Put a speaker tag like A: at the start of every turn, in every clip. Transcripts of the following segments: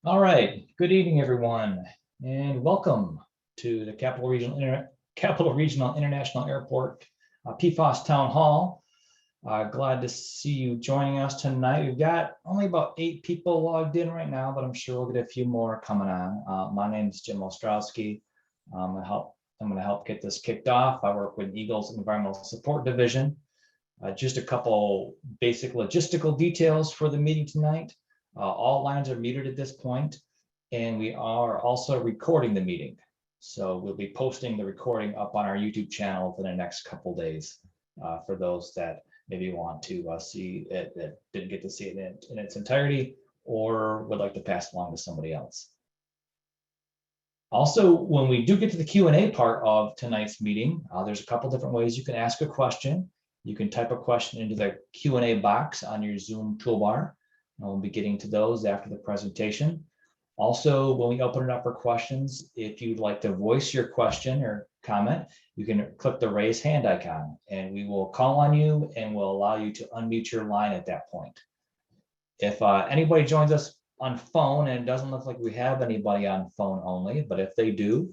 A: All right, good evening, everyone, and welcome to the Capital Regional International Airport PFAS Town Hall. Glad to see you joining us tonight. We've got only about 8 people logged in right now, but I'm sure we'll get a few more coming on. My name is Jim Ostrowski. I'm going to help get this kicked off. I work with EGLE's Environmental Support Division. Just a couple basic logistical details for the meeting tonight. All lines are muted at this point, and we are also recording the meeting. So we'll be posting the recording up on our YouTube channel for the next couple days for those that maybe want to see it, that didn't get to see it in its entirety, or would like to pass along to somebody else. Also, when we do get to the Q&A part of tonight's meeting, there's a couple different ways you can ask a question. You can type a question into the Q&A box on your Zoom toolbar. And we'll be getting to those after the presentation. Also, when we open it up for questions, if you'd like to voice your question or comment, you can click the raise hand icon and we will call on you and we'll allow you to unmute your line at that point. If anybody joins us on phone, and it doesn't look like we have anybody on phone only, but if they do,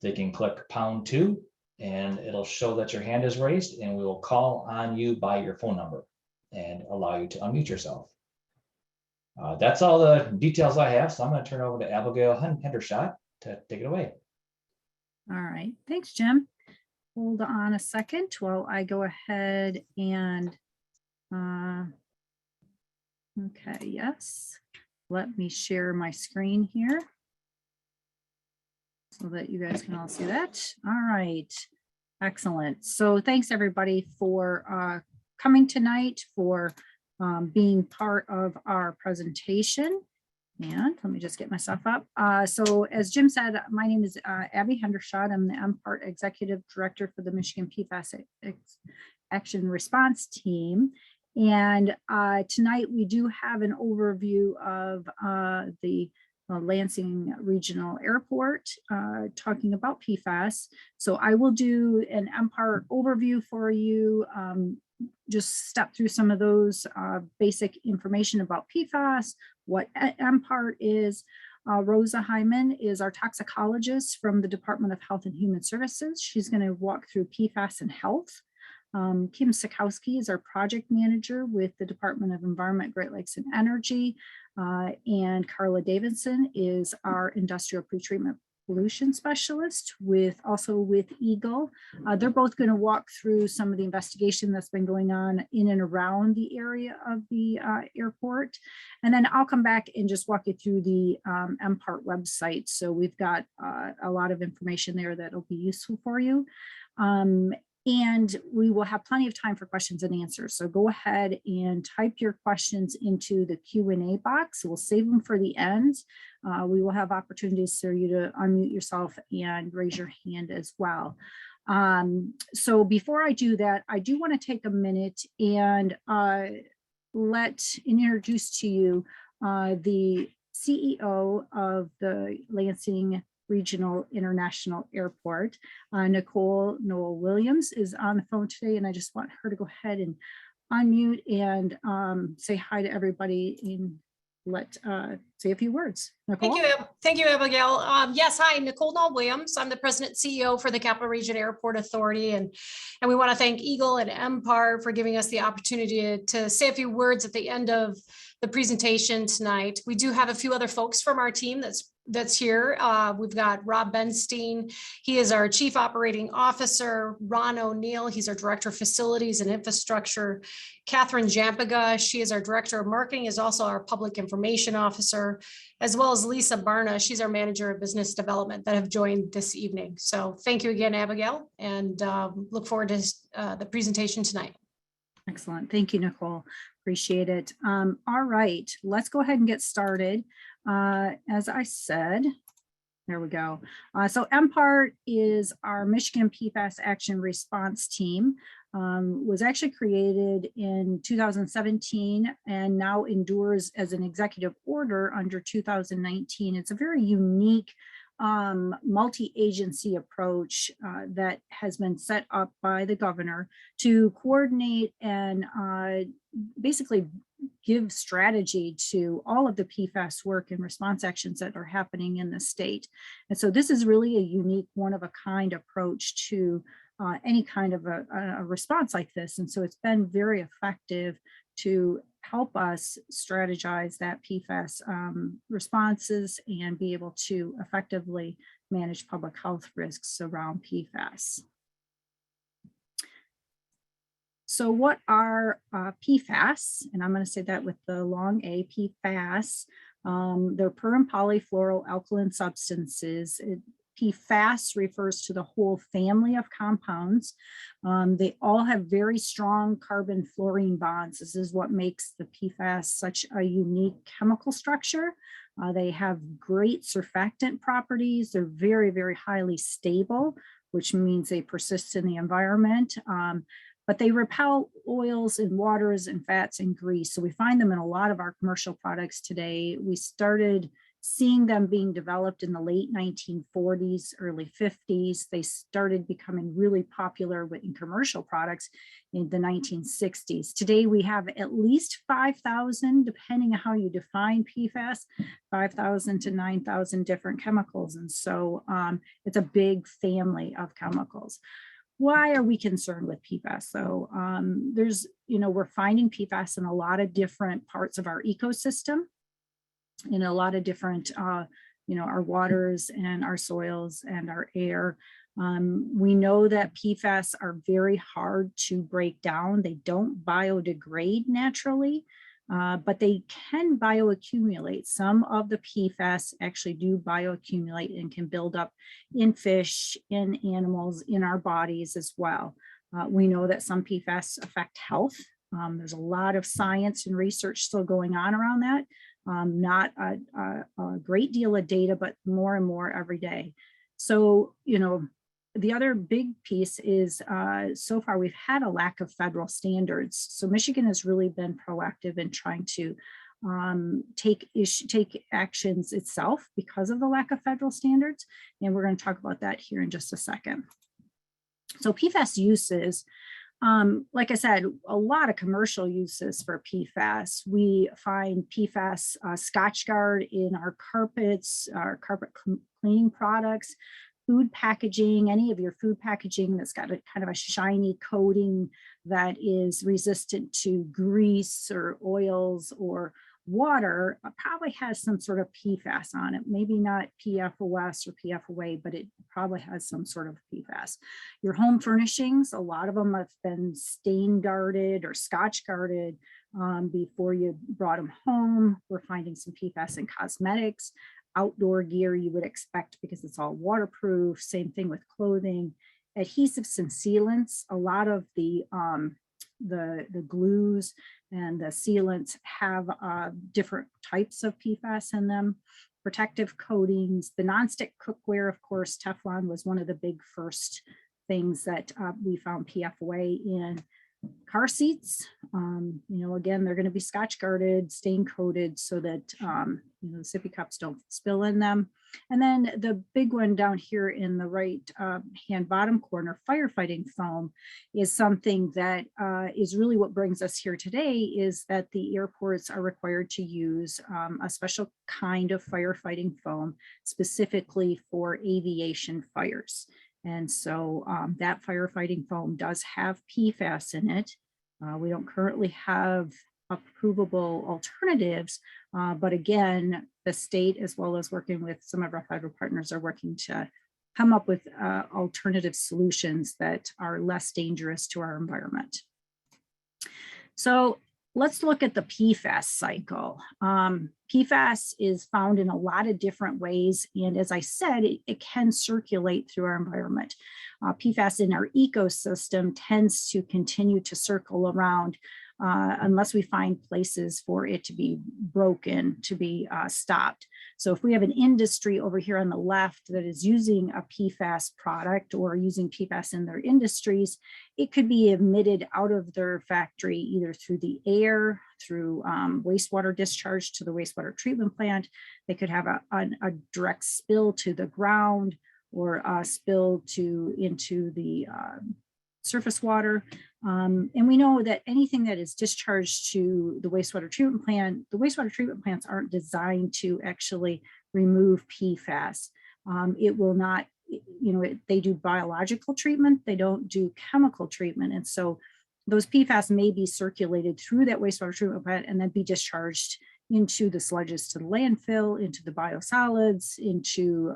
A: they can click #2 and it'll show that your hand is raised and we will call on you by your phone number and allow you to unmute yourself. That's all the details I have, so I'm going to turn over to Abigail Hendershot to take it away.
B: All right, thanks, Jim. Hold on a second while I go ahead and, okay, yes. Let me share my screen here so that you guys can all see that. All right, excellent. So thanks everybody for coming tonight, for being part of our presentation. And let me just get myself up. So as Jim said, my name is Abby Hendershot. I'm the MPART Executive Director for the Michigan PFAS Action Response Team. And tonight we do have an overview of the Lansing Regional Airport talking about PFAS. So I will do an MPART overview for you, just step through some of those basic information about PFAS, what MPART is. Rosa Hyman is our toxicologist from the Department of Health and Human Services. She's going to walk through PFAS and health. Kim Sikowski is our project manager with the Department of Environment, Great Lakes and Energy. And Carla Davidson is our industrial pretreatment pollution specialist also with EGLE. They're both going to walk through some of the investigation that's been going on in and around the area of the airport. And then I'll come back and just walk you through the MPART website. So we've got a lot of information there that'll be useful for you. And we will have plenty of time for questions and answers. So go ahead and type your questions into the Q&A box. We'll save them for the end. We will have opportunities for you to unmute yourself and raise your hand as well. So before I do that, I do want to take a minute and introduce to you the CEO of the Lansing Regional International Airport. Nicole Noel Williams is on the phone today, and I just want her to go ahead and unmute and say hi to everybody and say a few words. Nicole?
C: Thank you, Abigail. Yes, hi, Nicole Noel Williams. I'm the President CEO for the Capital Region Airport Authority, and we want to thank EGLE and MPAR for giving us the opportunity to say a few words at the end of the presentation tonight. We do have a few other folks from our team that's here. We've got Rob Benstein. He is our Chief Operating Officer. Ron O'Neill, he's our Director of Facilities and Infrastructure. Catherine Jampiga, she is our Director of Marketing, is also our Public Information Officer, as well as Lisa Barna, she's our Manager of Business Development, that have joined this evening. So thank you again, Abigail, and look forward to the presentation tonight.
B: Excellent. Thank you, Nicole. Appreciate it. All right, let's go ahead and get started. As I said, there we go. So MPART is our Michigan PFAS Action Response Team. Was actually created in 2017 and now endures as an executive order under 2019. It's a very unique multi-agency approach that has been set up by the governor to coordinate and basically give strategy to all of the PFAS work and response actions that are happening in the state. And so this is really a unique, one of a kind approach to any kind of a response like this. And so it's been very effective to help us strategize that PFAS responses and be able to effectively manage public health risks around PFAS. So what are PFAS? And I'm going to say that with the long A, PFAS. They're per and polyfluoroalkyl substances. PFAS refers to the whole family of compounds. They all have very strong carbon-fluorine bonds. This is what makes the PFAS such a unique chemical structure. They have great surfactant properties. They're very, very highly stable, which means they persist in the environment. But they repel oils and waters and fats and grease. So we find them in a lot of our commercial products today. We started seeing them being developed in the late 1940s, early 50s. They started becoming really popular in commercial products in the 1960s. Today, we have at least 5,000, depending on how you define PFAS, 5,000 to 9,000 different chemicals. And so it's a big family of chemicals. Why are we concerned with PFAS? So we're finding PFAS in a lot of different parts of our ecosystem, in a lot of different, our waters and our soils and our air. We know that PFAS are very hard to break down. They don't biodegrade naturally, but they can bioaccumulate. Some of the PFAS actually do bioaccumulate and can build up in fish, in animals, in our bodies as well. We know that some PFAS affect health. There's a lot of science and research still going on around that. Not a great deal of data, but more and more every day. So, the other big piece is so far we've had a lack of federal standards. So Michigan has really been proactive in trying to take actions itself because of the lack of federal standards. And we're going to talk about that here in just a second. So PFAS uses, like I said, a lot of commercial uses for PFAS. We find PFAS Scotchgard in our carpets, our carpet cleaning products, food packaging, any of your food packaging that's got a kind of a shiny coating that is resistant to grease or oils or water, probably has some sort of PFAS on it. Maybe not PFOS or PFOA, but it probably has some sort of PFAS. Your home furnishings, a lot of them have been stain guarded or Scotch guarded before you brought them home. We're finding some PFAS in cosmetics. Outdoor gear you would expect because it's all waterproof. Same thing with clothing. Adhesives and sealants, a lot of the glues and the sealants have different types of PFAS in them. Protective coatings, the nonstick cookware, of course, Teflon was one of the big first things that we found PFOA in. Car seats, again, they're going to be Scotch guarded, stain coated so that, the sippy cups don't spill in them. And then the big one down here in the right hand bottom corner, firefighting foam, is something that is really what brings us here today, is that the airports are required to use a special kind of firefighting foam specifically for aviation fires. And so that firefighting foam does have PFAS in it. We don't currently have approvable alternatives, but again, the state, as well as working with some of our federal partners, are working to come up with alternative solutions that are less dangerous to our environment. So let's look at the PFAS cycle. PFAS is found in a lot of different ways. And as I said, it can circulate through our environment. PFAS in our ecosystem tends to continue to circle around unless we find places for it to be broken, to be stopped. So if we have an industry over here on the left that is using a PFAS product or using PFAS in their industries, it could be emitted out of their factory either through the air, through wastewater discharge to the wastewater treatment plant. They could have a direct spill to the ground or a spill into the surface water. And we know that anything that is discharged to the wastewater treatment plant, the wastewater treatment plants aren't designed to actually remove PFAS. It will not, they do biological treatment, they don't do chemical treatment. And so those PFAS may be circulated through that wastewater treatment plant and then be discharged into the sludges to the landfill, into the biosolids, into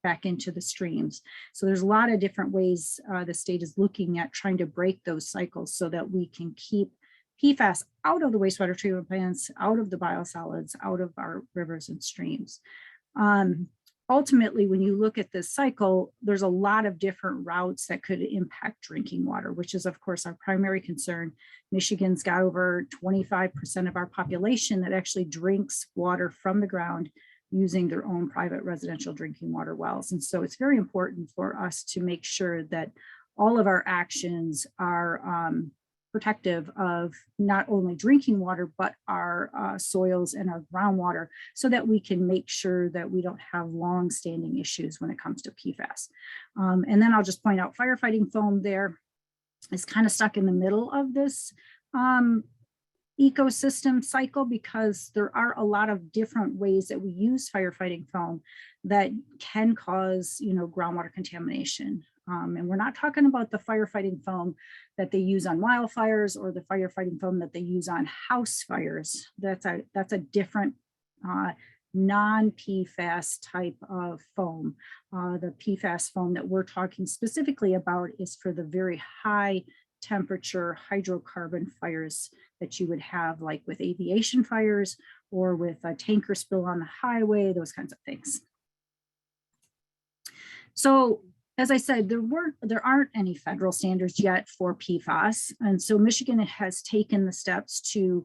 B: back into the streams. So there's a lot of different ways the state is looking at trying to break those cycles so that we can keep PFAS out of the wastewater treatment plants, out of the biosolids, out of our rivers and streams. Ultimately, when you look at this cycle, there's a lot of different routes that could impact drinking water, which is, of course, our primary concern. Michigan's got over 25% of our population that actually drinks water from the ground using their own private residential drinking water wells. And so it's very important for us to make sure that all of our actions are protective of not only drinking water, but our soils and our groundwater, so that we can make sure that we don't have long-standing issues when it comes to PFAS. And then I'll just point out firefighting foam there is kind of stuck in the middle of this ecosystem cycle, because there are a lot of different ways that we use firefighting foam that can cause, groundwater contamination. And we're not talking about the firefighting foam that they use on wildfires or the firefighting foam that they use on house fires. That's a different non-PFAS type of foam. The PFAS foam that we're talking specifically about is for the very high temperature hydrocarbon fires that you would have, like with aviation fires or with a tanker spill on the highway, those kinds of things. So, as I said, there aren't any federal standards yet for PFAS. And so Michigan has taken the steps to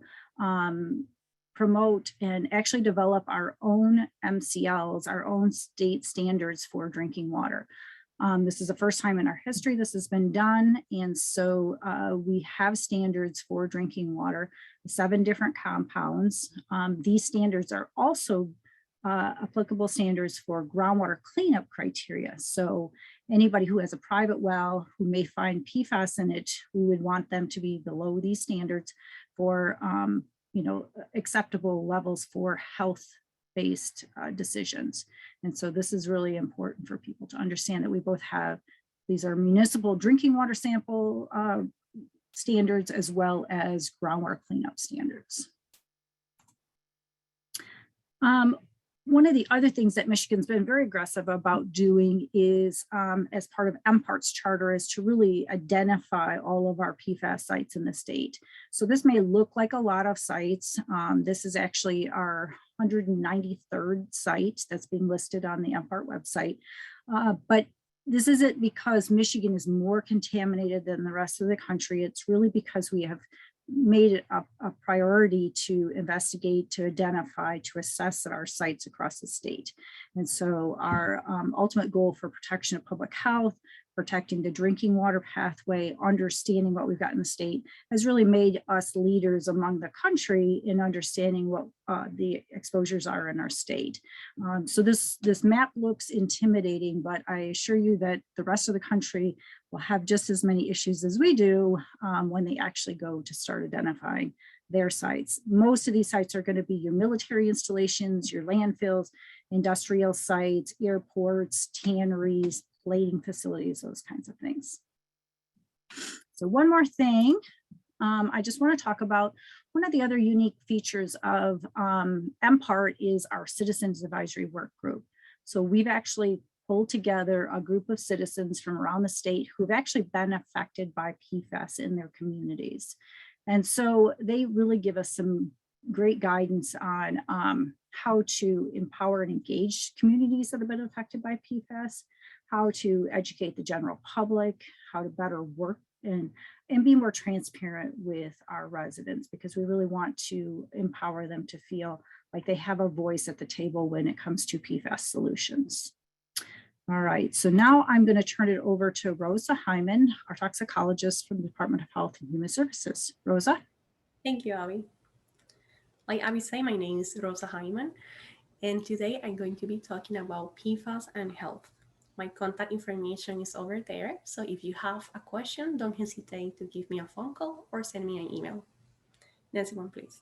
B: promote and actually develop our own MCLs, our own state standards for drinking water. This is the first time in our history this has been done. And so we have standards for drinking water, 7 different compounds. These standards are also applicable standards for groundwater cleanup criteria. So anybody who has a private well who may find PFAS in it, we would want them to be below these standards for acceptable levels for health-based decisions. And so this is really important for people to understand that we both have, these are municipal drinking water sample standards as well as groundwater cleanup standards. One of the other things that Michigan's been very aggressive about doing is, as part of MPART's charter, is to really identify all of our PFAS sites in the state. So this may look like a lot of sites. This is actually our 193rd site that's being listed on the MPART website. But this isn't because Michigan is more contaminated than the rest of the country. It's really because we have made it a priority to investigate, to identify, to assess our sites across the state. And so our ultimate goal for protection of public health, protecting the drinking water pathway, understanding what we've got in the state, has really made us leaders among the country in understanding what the exposures are in our state. So this map looks intimidating, but I assure you that the rest of the country will have just as many issues as we do when they actually go to start identifying their sites. Most of these sites are going to be your military installations, your landfills, industrial sites, airports, tanneries, plating facilities, those kinds of things. So one more thing, I just want to talk about one of the other unique features of MPART is our Citizens Advisory Work Group. So we've actually pulled together a group of citizens from around the state who've actually been affected by PFAS in their communities. And so they really give us some great guidance on how to empower and engage communities that have been affected by PFAS, how to educate the general public, how to better work and be more transparent with our residents, because we really want to empower them to feel like they have a voice at the table when it comes to PFAS solutions. All right, so now I'm going to turn it over to Rosa Hyman, our toxicologist from the Department of Health and Human Services. Rosa?
D: Thank you, Abby. Like Abby said, my name is Rosa Hyman, and today I'm going to be talking about PFAS and health. My contact information is over there. So if you have a question, don't hesitate to give me a phone call or send me an email. Next one, please.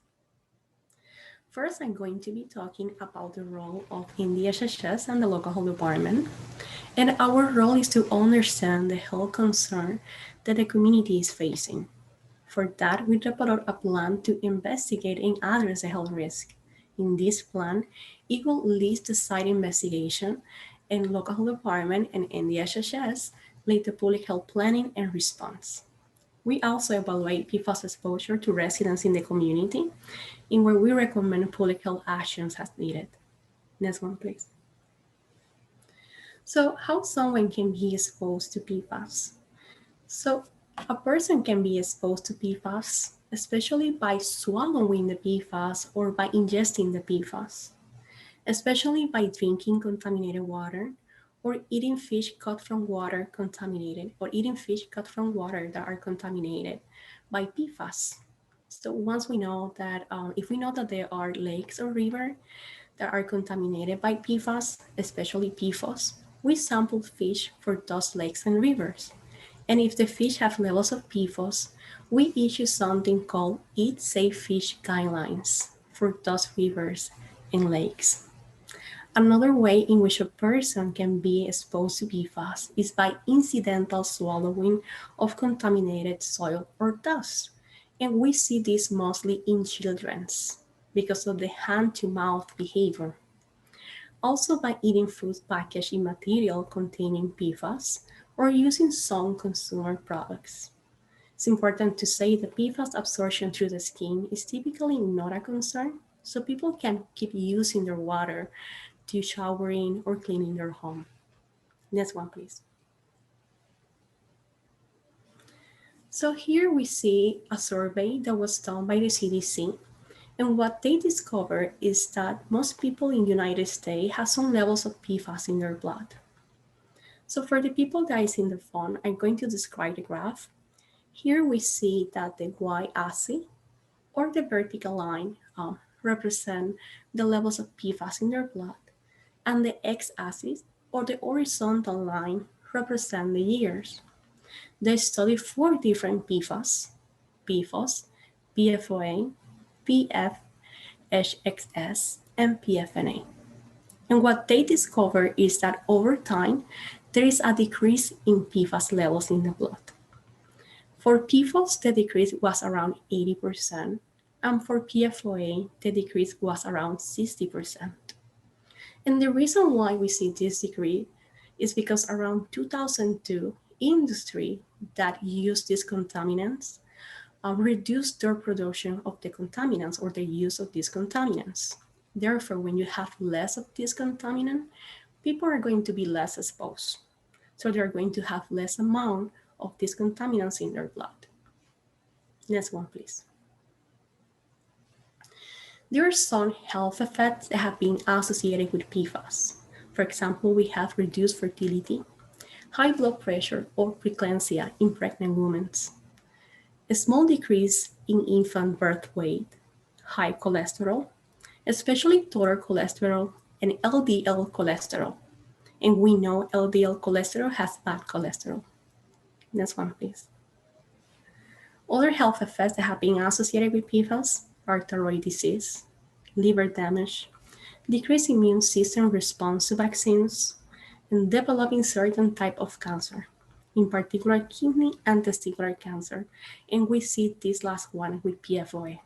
D: First, I'm going to be talking about the role of MDHHS and the local health department. And our role is to understand the health concern that the community is facing. For that, we developed a plan to investigate and address the health risk. In this plan, EGLE leads the site investigation, and local health department and MDHHS lead the public health planning and response. We also evaluate PFAS exposure to residents in the community, in where we recommend public health actions as needed. Next one, please. So how someone can be exposed to PFAS? So a person can be exposed to PFAS, especially by swallowing the PFAS or by ingesting the PFAS, especially by drinking contaminated water or eating fish caught from water contaminated, or eating fish caught from water that are contaminated by PFAS. So once we know that, if we know that there are lakes or rivers that are contaminated by PFAS, especially PFOS, we sample fish for those lakes and rivers. And if the fish have levels of PFOS, we issue something called Eat Safe Fish Guidelines for those rivers and lakes. Another way in which a person can be exposed to PFAS is by incidental swallowing of contaminated soil or dust. And we see this mostly in children because of the hand-to-mouth behavior. Also by eating food packaged in material containing PFAS or using some consumer products. It's important to say that PFAS absorption through the skin is typically not a concern, so people can keep using their water to showering or cleaning their home. Next one, please. So here we see a survey that was done by the CDC, and what they discovered is that most people in the United States have some levels of PFAS in their blood. So for the people that is in the phone, I'm going to describe the graph. Here we see that the y-axis or the vertical line represent the levels of PFAS in their blood, and the x-axis or the horizontal line represent the years. They studied 4 different PFAS, PFOS, PFOA, PFHXS, and PFNA. And what they discovered is that over time, there is a decrease in PFAS levels in the blood. For PFOS, the decrease was around 80%, and for PFOA, the decrease was around 60%. And the reason why we see this decrease is because around 2002, industry that used these contaminants reduced their production of the contaminants or the use of these contaminants. Therefore, when you have less of this contaminant, people are going to be less exposed. So they're going to have less amount of these contaminants in their blood. Next one, please. There are some health effects that have been associated with PFAS. For example, we have reduced fertility, high blood pressure or preeclampsia in pregnant women, a small decrease in infant birth weight, high cholesterol, especially total cholesterol and LDL cholesterol. And we know LDL cholesterol has bad cholesterol. Next one, please. Other health effects that have been associated with PFAS are thyroid disease, liver damage, decreased immune system response to vaccines, and developing certain type of cancer, in particular kidney and testicular cancer. And we see this last one with PFOA.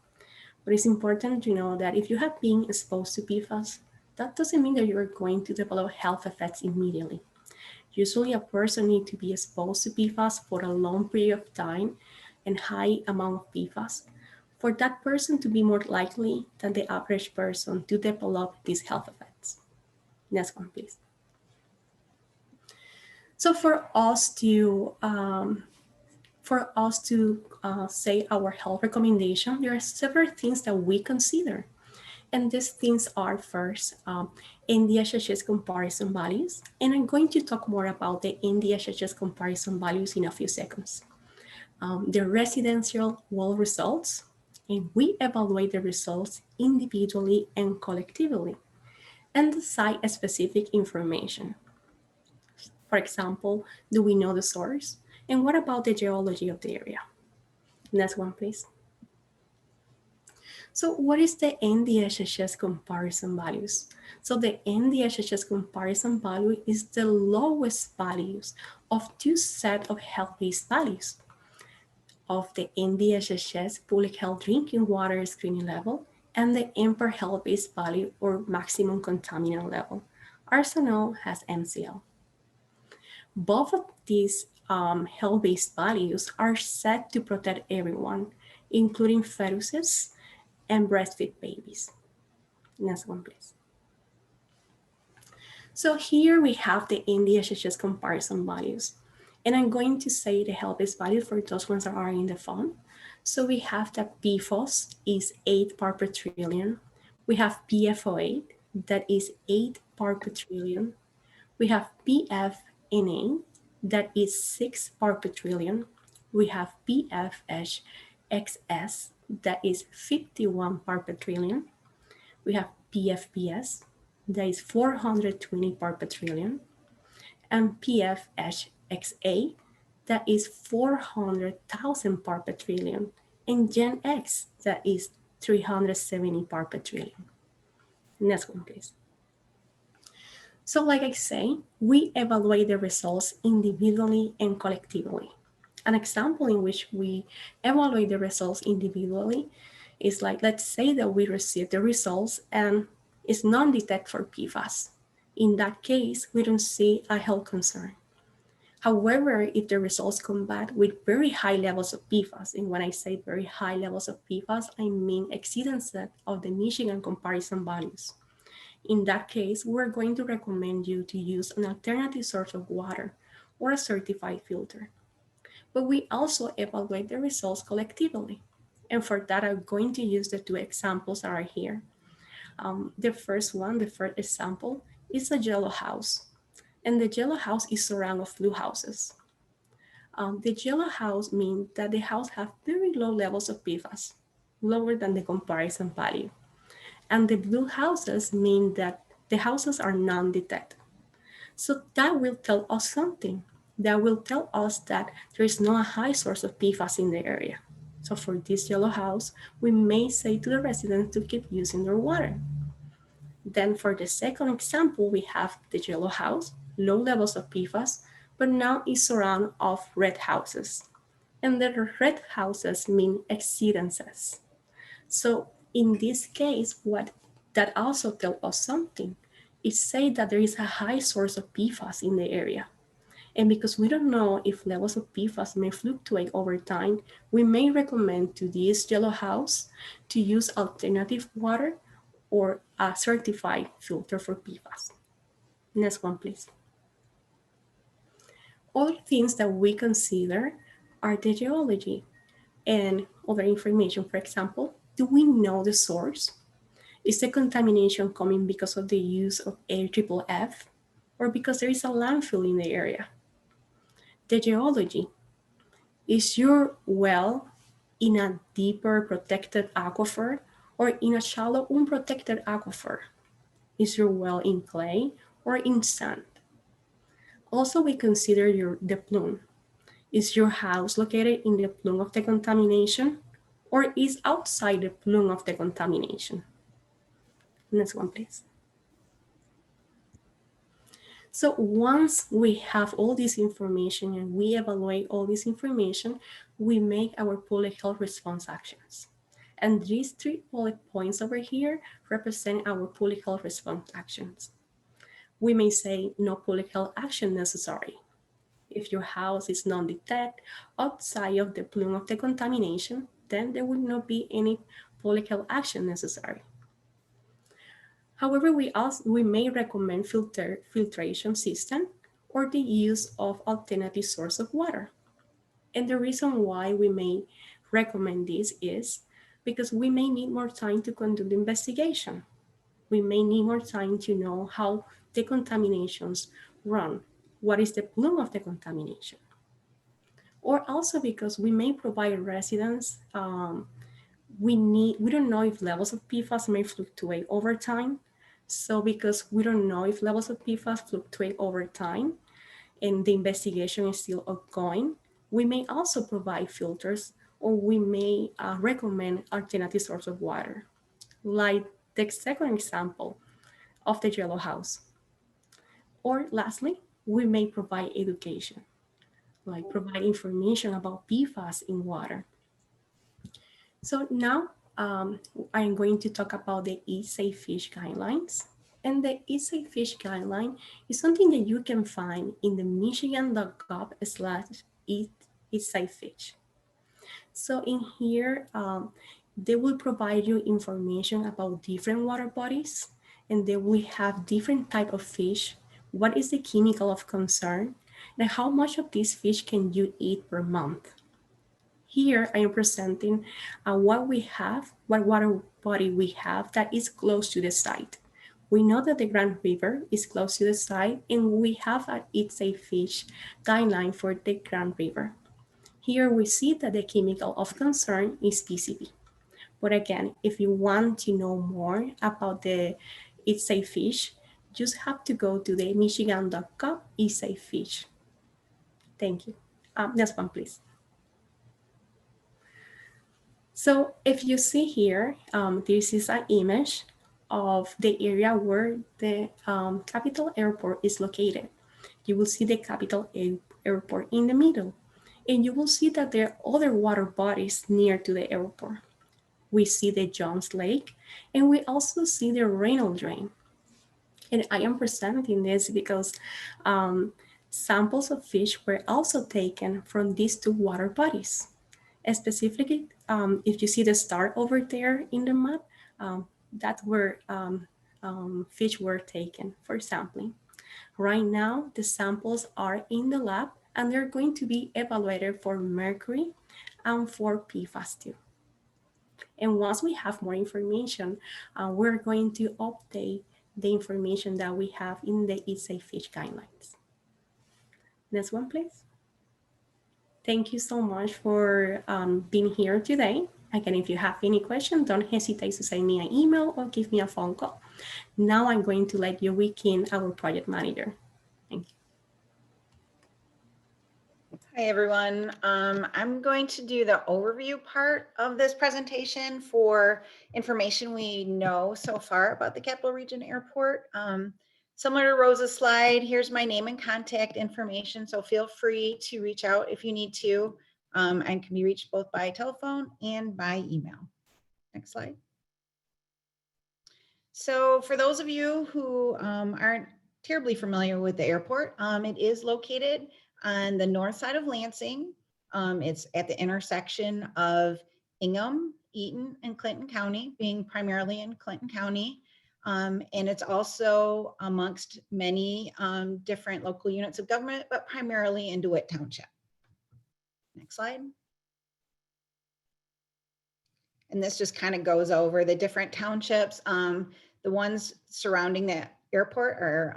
D: But it's important to know that if you have been exposed to PFAS, that doesn't mean that you're going to develop health effects immediately. Usually a person needs to be exposed to PFAS for a long period of time and high amount of PFAS for that person to be more likely than the average person to develop these health effects. Next one, please. So for us to say our health recommendation, there are several things that we consider. And these things are first, MDHHS comparison values. And I'm going to talk more about the MDHHS comparison values in a few seconds. The residential well results, and we evaluate the results individually and collectively, and the site-specific information. For example, do we know the source? And what about the geology of the area? Next one, please. So what is the MDHHS comparison values? So the MDHHS comparison value is the lowest values of two sets of health-based values of the MDHHS public health drinking water screening level and the MPAR health-based value or maximum contaminant level, also known as MCL. Both of these health-based values are set to protect everyone, including fetuses and breastfeed babies. Next one, please. So here we have the MDHHS comparison values. And I'm going to say the health-based value for those ones that are in the phone. So we have that PFOS is 8 part per trillion. We have PFOA, that is 8 part per trillion. We have PFNA, that is 6 part per trillion. We have PFAS XS, that is 51 part per trillion. We have PFPS, that is 420 part per trillion. And PFAS XA, that is 400,000 part per trillion. And Gen X, that is 370 part per trillion. Next one, please. So like I say, we evaluate the results individually and collectively. An example in which we evaluate the results individually is like, let's say that we receive the results and it's non-detect for PFAS. In that case, we don't see a health concern. However, if the results come back with very high levels of PFAS, and when I say very high levels of PFAS, I mean exceedance of the Michigan comparison values. In that case, we're going to recommend you to use an alternative source of water or a certified filter. But we also evaluate the results collectively. And for that, I'm going to use the two examples that are here. The first example is a yellow house. And the yellow house is surrounded with blue houses. The yellow house means that the house has very low levels of PFAS, lower than the comparison value. And the blue houses mean that the houses are non-detected. So that will tell us something. That will tell us that there is not a high source of PFAS in the area. So for this yellow house, we may say to the residents to keep using their water. Then for the second example, we have the yellow house, low levels of PFAS, but now it's surrounded of red houses. And the red houses mean exceedances. So in this case, what that also tells us something. It says that there is a high source of PFAS in the area. And because we don't know if levels of PFAS may fluctuate over time, we may recommend to this yellow house to use alternative water or a certified filter for PFAS. Next one, please. Other things that we consider are the geology and other information. For example, do we know the source? Is the contamination coming because of the use of AFFF or because there is a landfill in the area? The geology. Is your well in a deeper protected aquifer or in a shallow unprotected aquifer? Is your well in clay or in sand? Also, we consider the plume. Is your house located in the plume of the contamination or is outside the plume of the contamination? Next one, please. So once we have all this information and we evaluate all this information, we make our public health response actions. And these 3 bullet points over here represent our public health response actions. We may say no public health action necessary. If your house is non-detected outside of the plume of the contamination, then there will not be any public health action necessary. However, we may recommend filtration system or the use of alternative source of water. And the reason why we may recommend this is because we may need more time to conduct the investigation. We may need more time to know how the contaminations run. What is the plume of the contamination? Or also because we may provide residents, we don't know if levels of PFAS may fluctuate over time. So because we don't know if levels of PFAS fluctuate over time, and the investigation is still ongoing, we may also provide filters, or we may recommend alternative source of water, like the second example of the yellow house. Or lastly, we may provide education, like provide information about PFAS in water. So now I'm going to talk about the Eat Safe Fish guidelines. And the Eat Safe Fish guideline is something that you can find in the michigan.gov/Eat Safe Fish. So in here, they will provide you information about different water bodies, and then we have different type of fish, what is the chemical of concern, and how much of this fish can you eat per month. Here I am presenting what water body we have that is close to the site. We know that the Grand River is close to the site, and we have an Eat Safe Fish guideline for the Grand River. Here we see that the chemical of concern is PCB. But again, if you want to know more about the Eat Safe Fish, just have to go to the michigan.gov Eat Safe Fish. Thank you. Next one, please. So if you see here, this is an image of the area where the Capital Airport is located. You will see the Capital Airport in the middle, and you will see that there are other water bodies near to the airport. We see the Jones Lake, and we also see the Reynolds Drain. And I am presenting this because samples of fish were also taken from these two water bodies. Specifically, if you see the star over there in the map, that's where fish were taken for sampling. Right now, the samples are in the lab, and they're going to be evaluated for mercury and for PFAS too. And once we have more information, we're going to update the information that we have in the Eat Safe Fish guidelines. Next one, please. Thank you so much for being here today. Again, if you have any questions, don't hesitate to send me an email or give me a phone call. Now I'm going to let Yuri King, our project manager. Thank you.
E: Hi, everyone. I'm going to do the overview part of this presentation for information we know so far about the Capital Region Airport. Similar to Rosa's slide, here's my name and contact information, so feel free to reach out if you need to, and can be reached both by telephone and by email. Next slide. So for those of you who aren't terribly familiar with the airport, it is located on the north side of Lansing. It's at the intersection of Ingham, Eaton, and Clinton County, being primarily in Clinton County. And it's also amongst many different local units of government, but primarily in DeWitt Township. Next slide. And this just kind of goes over the different townships. The ones surrounding the airport are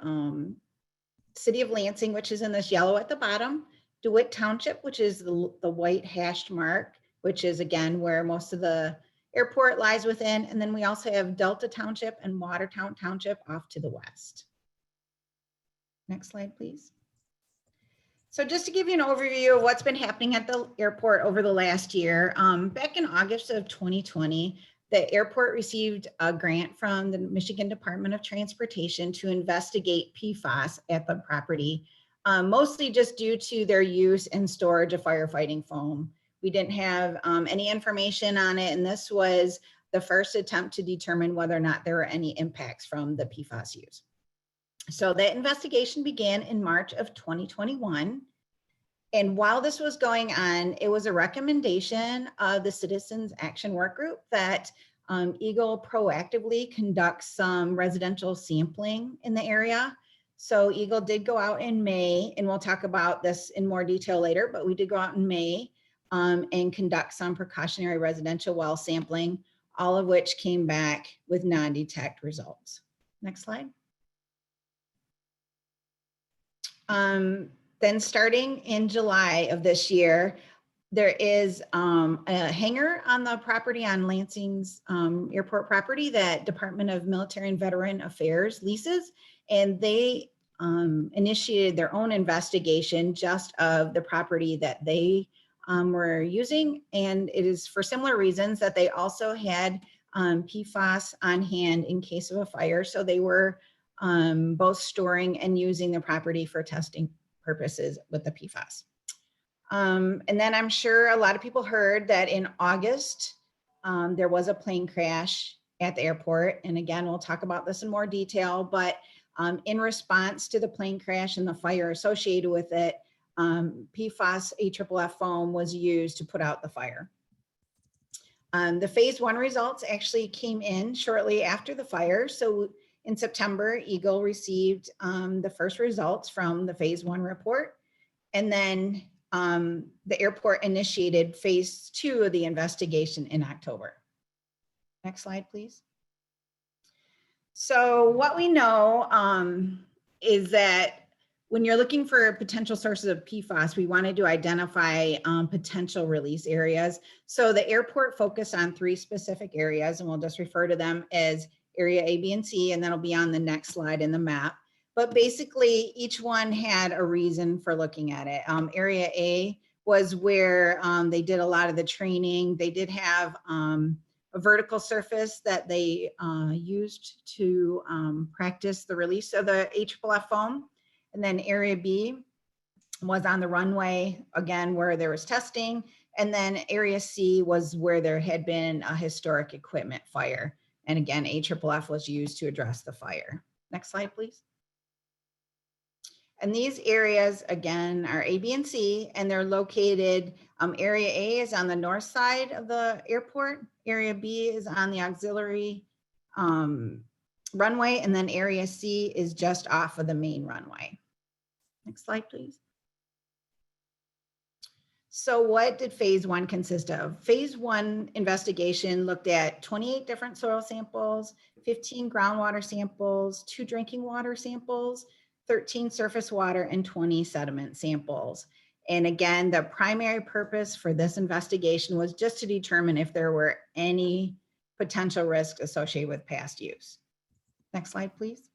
E: City of Lansing, which is in this yellow at the bottom, DeWitt Township, which is the white hashed mark, which is again where most of the airport lies within. And then we also have Delta Township and Watertown Township off to the west. Next slide, please. So just to give you an overview of what's been happening at the airport over the last year, back in August of 2020, the airport received a grant from the Michigan Department of Transportation to investigate PFAS at the property, mostly just due to their use and storage of firefighting foam. We didn't have any information on it, and this was the first attempt to determine whether or not there were any impacts from the PFAS use. So that investigation began in March of 2021. And while this was going on, it was a recommendation of the Citizens Action Workgroup that EGLE proactively conducts some residential sampling in the area. So EGLE did go out in May, and we'll talk about this in more detail later, but we did go out in May and conduct some precautionary residential well sampling, all of which came back with non-detect results. Next slide. Then starting in July of this year, there is a hangar on the property on Lansing's airport property that Department of Military and Veteran Affairs leases, and they initiated their own investigation just of the property that they were using. And it is for similar reasons that they also had PFAS on hand in case of a fire. So they were both storing and using the property for testing purposes with the PFAS. And then I'm sure a lot of people heard that in August, there was a plane crash at the airport. And again, we'll talk about this in more detail, but in response to the plane crash and the fire associated with it, PFAS AFFF foam was used to put out the fire. The phase 1 results actually came in shortly after the fire. So in September, EGLE received the first results from the phase 1 report. And then the airport initiated phase 2 of the investigation in October. Next slide, please. So what we know is that when you're looking for potential sources of PFAS, we wanted to identify potential release areas. So the airport focused on 3 specific areas, and we'll just refer to them as area A, B, and C, and that'll be on the next slide in the map. But basically, each one had a reason for looking at it. Area A was where they did a lot of the training. They did have a vertical surface that they used to practice the release of the AFFF foam. And then area B was on the runway, again, where there was testing. And then area C was where there had been a historic equipment fire. And again, AFFF was used to address the fire. Next slide, please. And these areas, again, are A, B, and C, and they're located, area A is on the north side of the airport. Area B is on the auxiliary runway, and then area C is just off of the main runway. Next slide, please. So what did phase 1 consist of? Phase 1 investigation looked at 28 different soil samples, 15 groundwater samples, 2 drinking water samples, 13 surface water, and 20 sediment samples. And again, the primary purpose for this investigation was just to determine if there were any potential risks associated with past use. Next slide, please.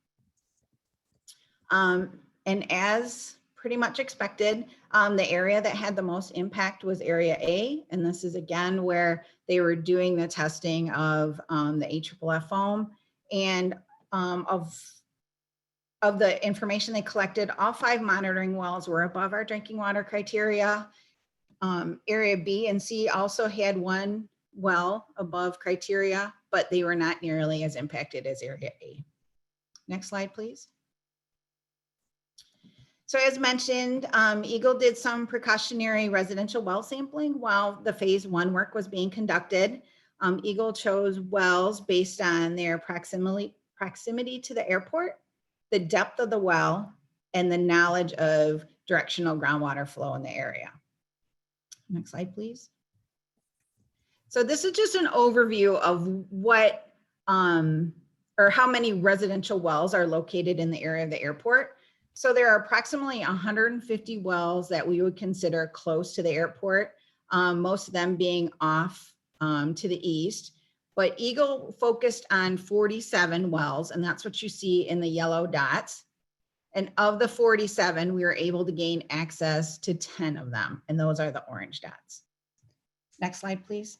E: And as pretty much expected, the area that had the most impact was area A. And this is again where they were doing the testing of the AFFF foam. And of the information they collected, all 5 monitoring wells were above our drinking water criteria. Area B and C also had 1 well above criteria, but they were not nearly as impacted as area A. Next slide, please. So as mentioned, EGLE did some precautionary residential well sampling while the phase 1 work was being conducted. EGLE chose wells based on their proximity to the airport, the depth of the well, and the knowledge of directional groundwater flow in the area. Next slide, please. So this is just an overview of what or how many residential wells are located in the area of the airport. So there are approximately 150 wells that we would consider close to the airport, most of them being off to the east. But EGLE focused on 47 wells, and that's what you see in the yellow dots. And of the 47, we were able to gain access to 10 of them, and those are the orange dots. Next slide, please.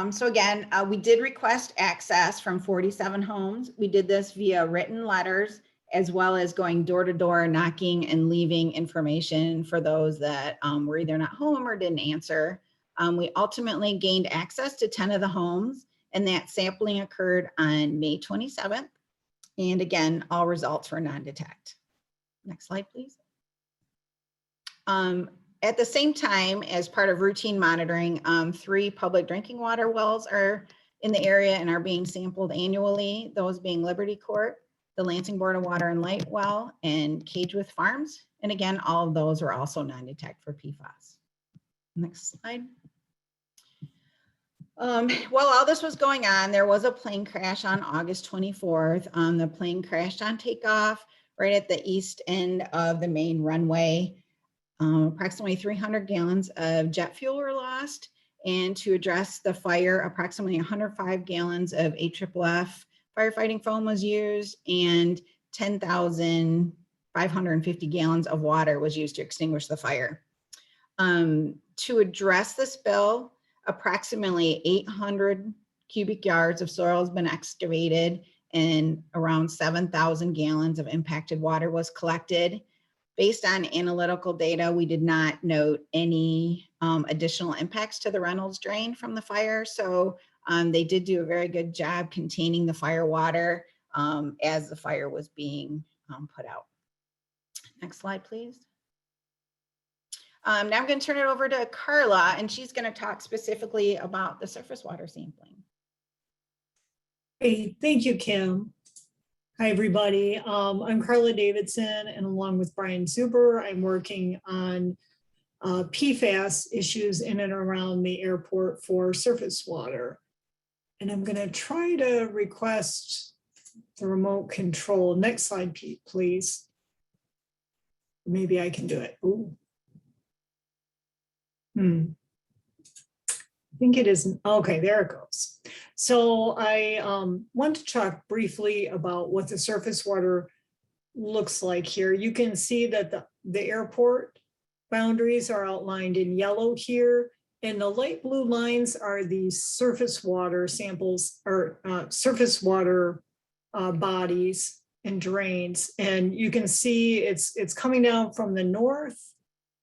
E: So again, we did request access from 47 homes. We did this via written letters, as well as going door to door, knocking and leaving information for those that were either not home or didn't answer. We ultimately gained access to 10 of the homes, and that sampling occurred on May 27th. And again, all results were non-detect. Next slide, please. At the same time, as part of routine monitoring, 3 public drinking water wells are in the area and are being sampled annually, those being Liberty Court, the Lansing Board of Water and Light well, and Cagewith Farms. And again, all of those were also non-detect for PFAS. Next slide. While all this was going on, there was a plane crash on August 24th. The plane crashed on takeoff right at the east end of the main runway. Approximately 300 gallons of jet fuel were lost. And to address the fire, approximately 105 gallons of AFFF firefighting foam was used, and 10,550 gallons of water was used to extinguish the fire. To address this spill, approximately 800 cubic yards of soil has been excavated and around 7,000 gallons of impacted water was collected. Based on analytical data, we did not note any additional impacts to the Reynolds drain from the fire. So they did do a very good job containing the fire water as the fire was being put out. Next slide, please. Now I'm going to turn it over to Carla, and she's going to talk specifically about the surface water sampling.
F: Hey, thank you, Kim. Hi, everybody. I'm Carla Davidson, and along with Brian Zuber, I'm working on PFAS issues in and around the airport for surface water. And I'm going to try to request the remote control. Next slide, Pete, please. Maybe I can do it. Ooh. I think it isn't. Okay, there it goes. So I want to talk briefly about what the surface water looks like here. You can see that the airport boundaries are outlined in yellow here, and the light blue lines are the surface water samples or surface water bodies and drains. And you can see it's coming down from the north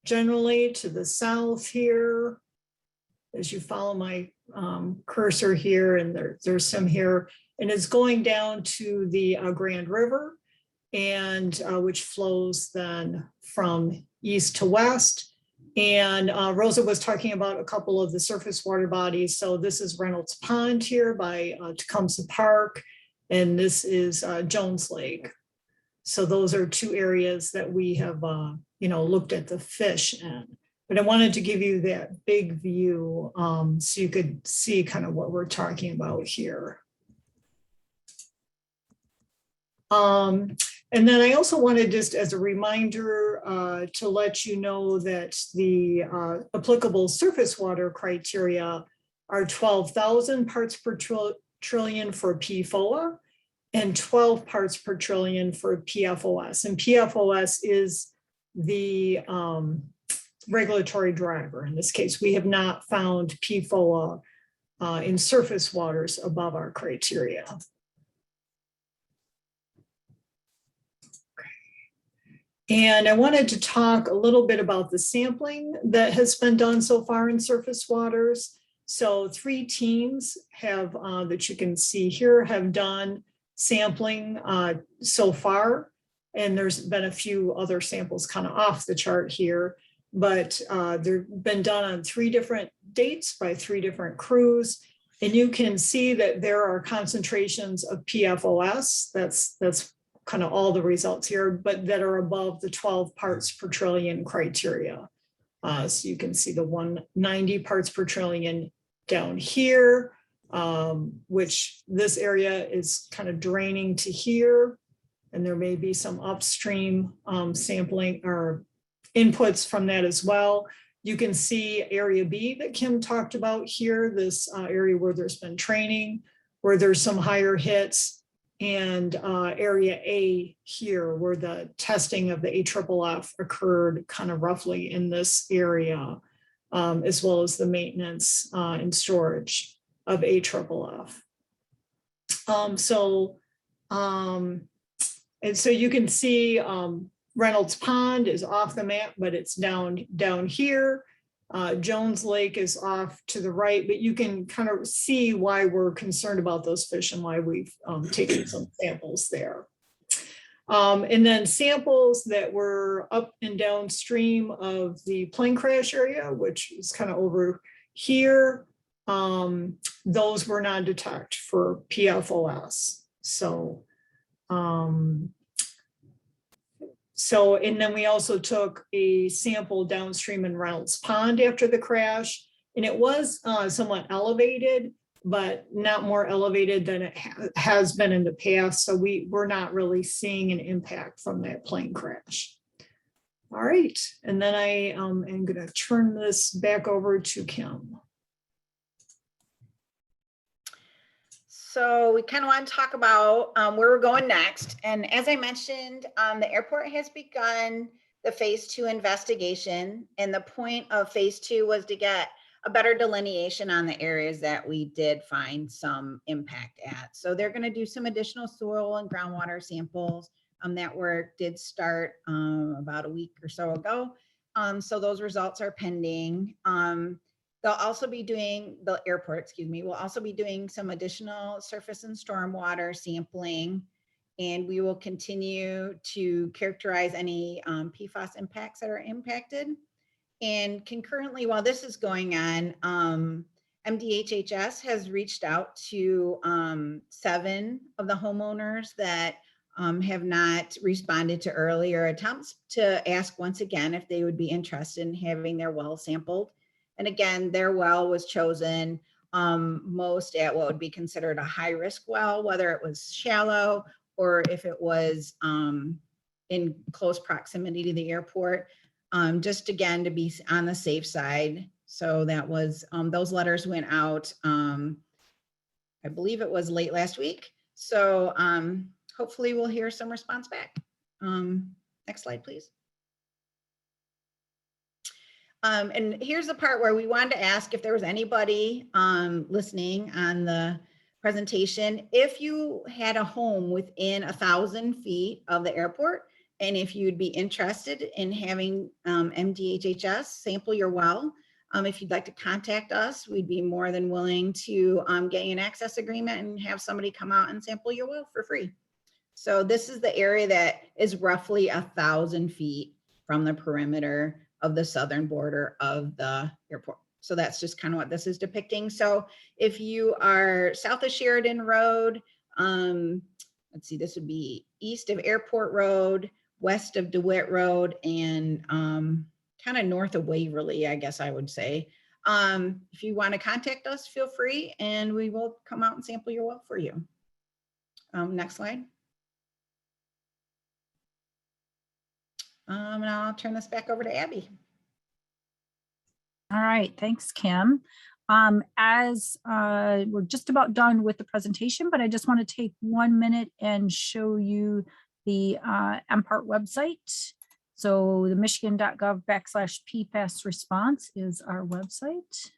F: generally to the south here. As you follow my cursor here, and there's some here, and it's going down to the Grand River, and which flows then from east to west. And Rosa was talking about a couple of the surface water bodies. So this is Reynolds Pond here by Tecumseh Park, and this is Jones Lake. So those are two areas that we have looked at the fish in. But I wanted to give you that big view so you could see kind of what we're talking about here. And then I also wanted, just as a reminder, to let you know that the applicable surface water criteria are 12,000 parts per trillion for PFOA and 12 parts per trillion for PFOS. And PFOS is the regulatory driver. In this case, we have not found PFOA in surface waters above our criteria. And I wanted to talk a little bit about the sampling that has been done so far in surface waters. So 3 teams have, that you can see here, have done sampling so far. And there's been a few other samples kind of off the chart here, but they've been done on 3 different dates by 3 different crews. And you can see that there are concentrations of PFOS, that's kind of all the results here, but that are above the 12 parts per trillion criteria. So you can see the 190 parts per trillion down here, which this area is kind of draining to here. And there may be some upstream sampling or inputs from that as well. You can see area B that Kim talked about here, this area where there's been training, where there's some higher hits, and area A here, where the testing of the AFFF occurred kind of roughly in this area, as well as the maintenance and storage of AFFF. And so you can see Reynolds Pond is off the map, but it's down here. Jones Lake is off to the right, but you can kind of see why we're concerned about those fish and why we've taken some samples there. And then samples that were up and downstream of the plane crash area, which is kind of over here, those were non-detect for PFOS. And then we also took a sample downstream in Reynolds Pond after the crash, and it was somewhat elevated, but not more elevated than it has been in the past. So we're not really seeing an impact from that plane crash. All right, and then I am going to turn this back over to Kim.
E: So we kind of want to talk about where we're going next. And as I mentioned, the airport has begun the phase 2 investigation. And the point of phase 2 was to get a better delineation on the areas that we did find some impact at. So they're going to do some additional soil and groundwater samples. That work did start about a week or so ago. So those results are pending. They'll also be doing, the airport, excuse me, will also be doing some additional surface and stormwater sampling. And we will continue to characterize any PFAS impacts that are impacted. And concurrently, while this is going on, MDHHS has reached out to 7 of the homeowners that have not responded to earlier attempts to ask once again if they would be interested in having their well sampled. And again, their well was chosen most at what would be considered a high risk well, whether it was shallow or if it was in close proximity to the airport, just again to be on the safe side. So that was, those letters went out, I believe it was late last week. So hopefully we'll hear some response back. Next slide, please. And here's the part where we wanted to ask if there was anybody listening on the presentation. If you had a home within 1,000 feet of the airport, and if you'd be interested in having MDHHS sample your well, if you'd like to contact us, we'd be more than willing to get you an access agreement and have somebody come out and sample your well for free. So this is the area that is roughly 1,000 feet from the perimeter of the southern border of the airport. So that's just kind of what this is depicting. So if you are south of Sheridan Road, let's see, this would be east of Airport Road, west of DeWitt Road, and kind of north of Waverly, I guess I would say. If you want to contact us, feel free, and we will come out and sample your well for you. Next slide. And I'll turn this back over to Abby.
B: All right, thanks, Kim. As we're just about done with the presentation, but I just want to take 1 minute and show you the MPART website. So the michigan.gov/PFAS response is our website.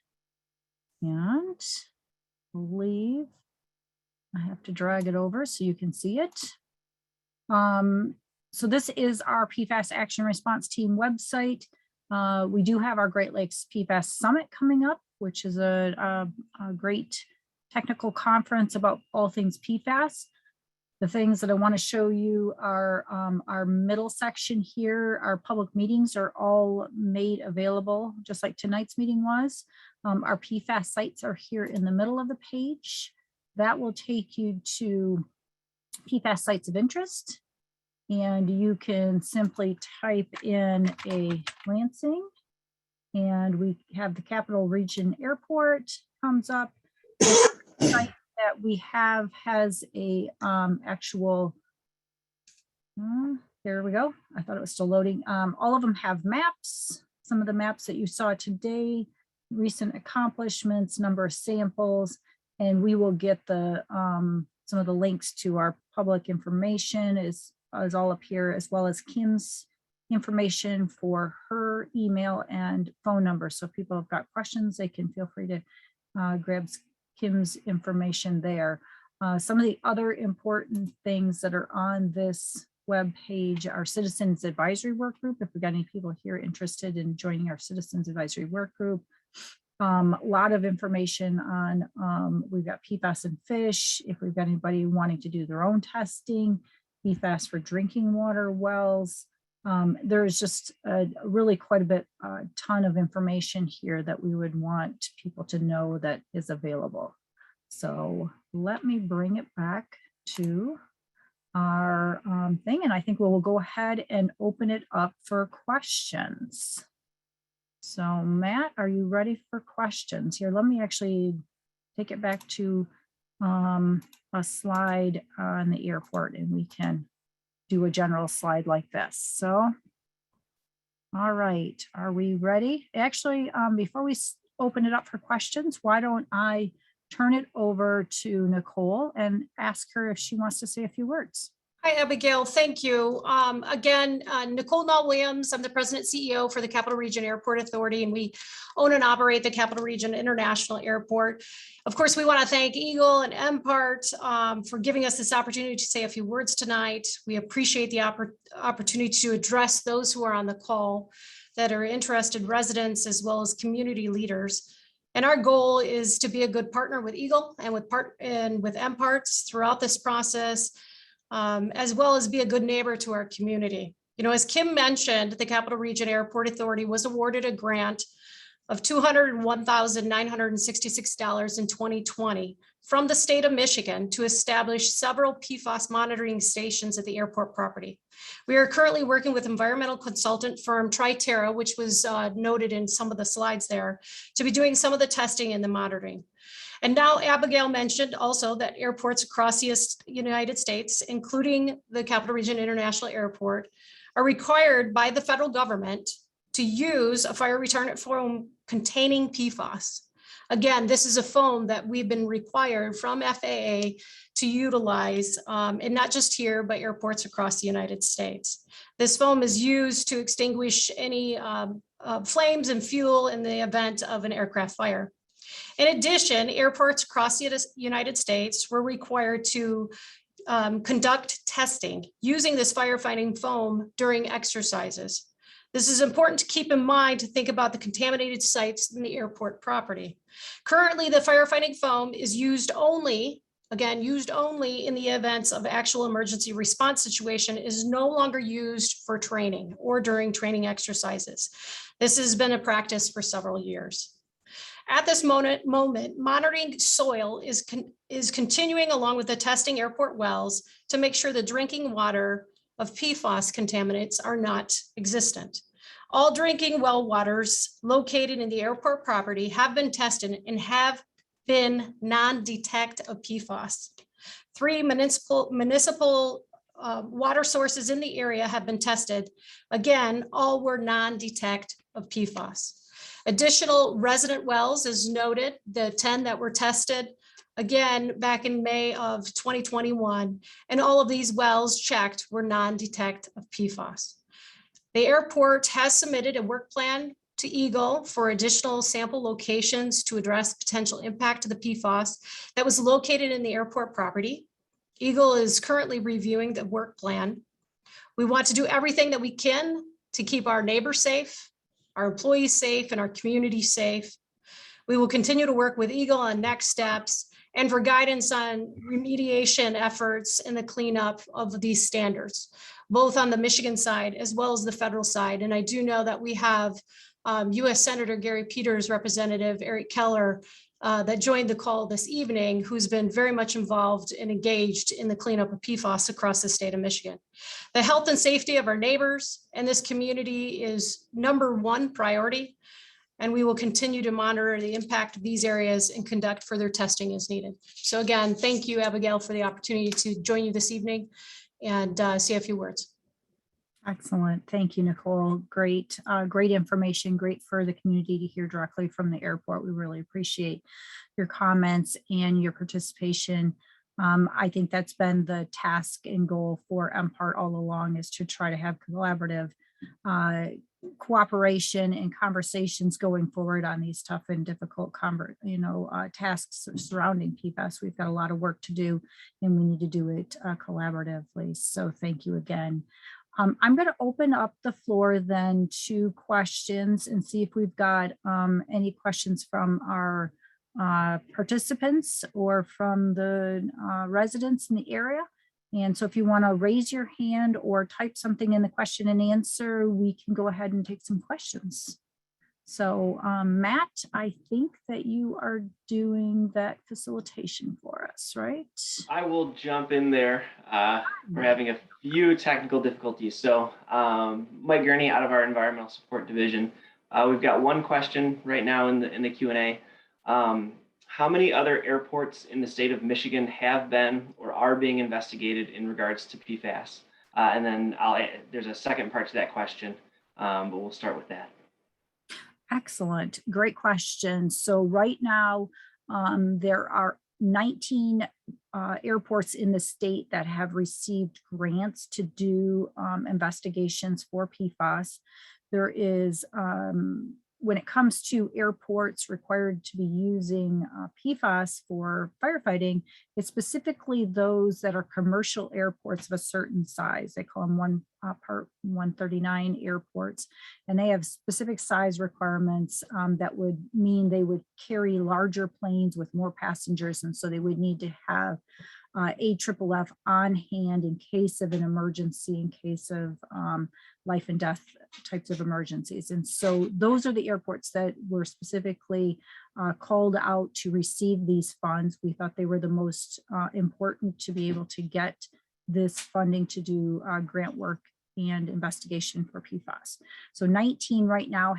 B: And I believe I have to drag it over so you can see it. So this is our PFAS Action Response Team website. We do have our Great Lakes PFAS Summit coming up, which is a great technical conference about all things PFAS. The things that I want to show you are our middle section here. Our public meetings are all made available, just like tonight's meeting was. Our PFAS sites are here in the middle of the page. That will take you to PFAS sites of interest. And you can simply type in a Lansing, and we have the Capital Region Airport comes up. The site that we have has a actual, there we go. I thought it was still loading. All of them have maps. Some of the maps that you saw today, recent accomplishments, number of samples, and we will get the some of the links to our public information is all up here, as well as Kim's information for her email and phone number. So if people have got questions, they can feel free to grab Kim's information there. Some of the other important things that are on this web page are Citizens Advisory Work Group. If we've got any people here interested in joining our Citizens Advisory Work Group. A lot of information on, we've got PFAS and fish. If we've got anybody wanting to do their own testing, PFAS for drinking water wells. There's just really quite a bit, ton of information here that we would want people to know that is available. So let me bring it back to our thing, and I think we'll go ahead and open it up for questions. So Matt, are you ready for questions? Here, let me actually take it back to a slide on the airport, and we can do a general slide like this. So, all right, are we ready? Actually, before we open it up for questions, why don't I turn it over to Nicole and ask her if she wants to say a few words.
C: Hi, Abigail. Thank you. Again, Nicole Williams. I'm the president CEO for the Capital Region Airport Authority, and we own and operate the Capital Region International Airport. Of course, we want to thank EGLE and MPART for giving us this opportunity to say a few words tonight. We appreciate the opportunity to address those who are on the call that are interested residents as well as community leaders. And our goal is to be a good partner with EGLE and with MPARTs throughout this process, as well as be a good neighbor to our community. You know, as Kim mentioned, the Capital Region Airport Authority was awarded a grant of $201,966 in 2020 from the state of Michigan to establish several PFAS monitoring stations at the airport property. We are currently working with environmental consultant firm Triterra, which was noted in some of the slides there, to be doing some of the testing and the monitoring. And now Abigail mentioned also that airports across the United States, including the Capital Region International Airport, are required by the federal government to use a fire retardant foam containing PFAS. Again, this is a foam that we've been required from FAA to utilize, and not just here, but airports across the United States. This foam is used to extinguish any flames and fuel in the event of an aircraft fire. In addition, airports across the United States were required to conduct testing using this firefighting foam during exercises. This is important to keep in mind to think about the contaminated sites in the airport property. Currently, the firefighting foam is used only in the events of actual emergency response situation, is no longer used for training or during training exercises. This has been a practice for several years. At this moment, monitoring soil is continuing along with the testing airport wells to make sure the drinking water of PFAS contaminants are not existent. All drinking well waters located in the airport property have been tested and have been non-detect of PFAS. 3 municipal water sources in the area have been tested. Again, all were non-detect of PFAS. Additional resident wells, as noted, the 10 that were tested, again, back in May of 2021, and all of these wells checked were non-detect of PFAS. The airport has submitted a work plan to EGLE for additional sample locations to address potential impact to the PFAS that was located in the airport property. EGLE is currently reviewing the work plan. We want to do everything that we can to keep our neighbors safe, our employees safe, and our community safe. We will continue to work with EGLE on next steps and for guidance on remediation efforts and the cleanup of these standards, both on the Michigan side as well as the federal side. And I do know that we have US Senator Gary Peters' representative, Eric Keller, that joined the call this evening, who's been very much involved and engaged in the cleanup of PFAS across the state of Michigan. The health and safety of our neighbors and this community is #1 priority, and we will continue to monitor the impact of these areas and conduct further testing as needed. So again, thank you, Abigail, for the opportunity to join you this evening and say a few words.
B: Excellent. Thank you, Nicole. Great, great information. Great for the community to hear directly from the airport. We really appreciate your comments and your participation. I think that's been the task and goal for MPART all along, is to try to have collaborative cooperation and conversations going forward on these tough and difficult tasks surrounding PFAS. We've got a lot of work to do, and we need to do it collaboratively. So thank you again. I'm going to open up the floor then to questions and see if we've got any questions from our participants or from the residents in the area. And so if you want to raise your hand or type something in the question and answer, we can go ahead and take some questions. So Matt, I think that you are doing that facilitation for us, right?
G: I will jump in there. We're having a few technical difficulties. So Mike Gurney out of our Environmental Support Division. We've got one question right now in the Q&A. How many other airports in the state of Michigan have been or are being investigated in regards to PFAS? And then there's a second part to that question, but we'll start with that.
B: Excellent. Great question. So right now, There are 19 airports in the state that have received grants to do investigations for PFAS. There is, when it comes to airports required to be using PFAS for firefighting, it's specifically those that are commercial airports of a certain size. They call them Part 139 airports, and they have specific size requirements that would mean they would carry larger planes with more passengers, and so they would need to have AFFF on hand in case of an emergency, in case of life and death types of emergencies. And so those are the airports that were specifically called out to receive these funds. We thought they were the most important to be able to get this funding to do grant work and investigation for PFAS. So 19 right now